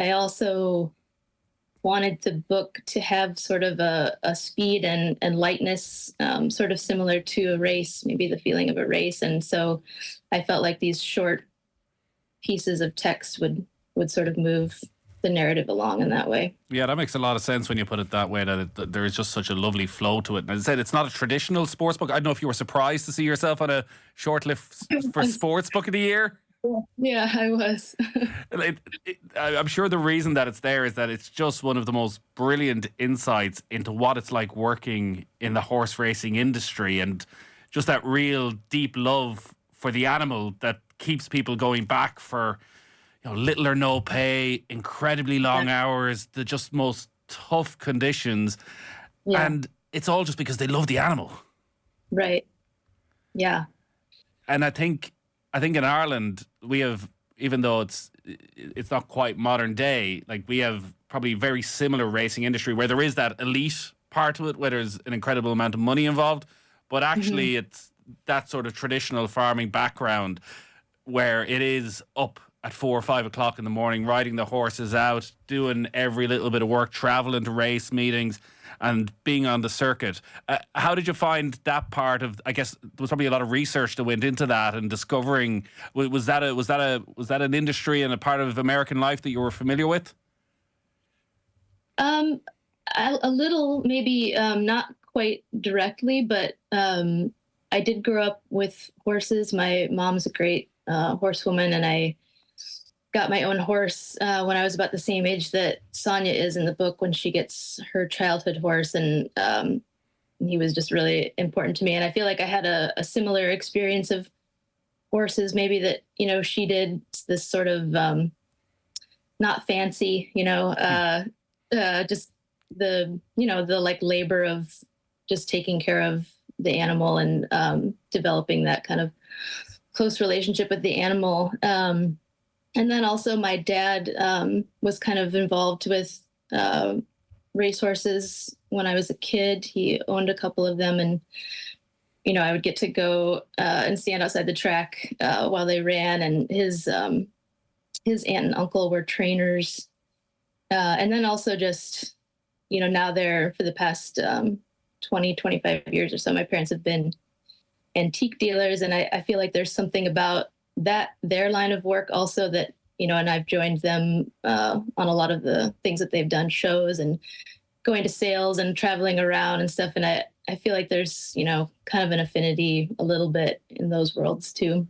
I also wanted the book to have sort of a speed and lightness, sort of similar to a race, maybe the feeling of a race. And so I felt like these short pieces of text would sort of move the narrative along in that way. Yeah, that makes a lot of sense when you put it that way, that there is just such a lovely flow to it. And as I said, it's not a traditional sports book. I don't know if you were surprised to see yourself on a short list for Sports Book of the Year. Yeah, I was. I'm sure the reason that it's there is that it's just one of the most brilliant insights into what it's like working in the horse racing industry, and just that real deep love for the animal that keeps people going back for, little or no pay, incredibly long hours, the just most tough conditions. Yeah. And it's all just because they love the animal. Right. Yeah. And I think in Ireland we have, even though it's not quite modern day, like we have probably very similar racing industry where there is that elite part to it, where there's an incredible amount of money involved, but actually it's that sort of traditional farming background where it is up at 4 or 5 o'clock in the morning, riding the horses out, doing every little bit of work, traveling to race meetings, and being on the circuit. How did you find that part of? I guess there was probably a lot of research that went into that and discovering. Was that an industry and a part of American life that you were familiar with? A little, maybe not quite directly, but I did grow up with horses. My mom's a great horsewoman, and I got my own horse when I was about the same age that Sonia is in the book, when she gets her childhood horse. And he was just really important to me. And I feel like I had a similar experience of horses, maybe that, she did. It's this sort of not fancy, just the like labor of just taking care of the animal and developing that kind of close relationship with the animal. And then also my dad was kind of involved with racehorses when I was a kid. He owned a couple of them, and I would get to go and stand outside the track while they ran. And his aunt and uncle were trainers, and then also just now they're, for the past 20-25 years or so, my parents have been antique dealers, and I feel like there's something about that their line of work also that and I've joined them on a lot of the things that they've done, shows and going to sales and traveling around and stuff. And I feel like there's kind of an affinity a little bit in those worlds too.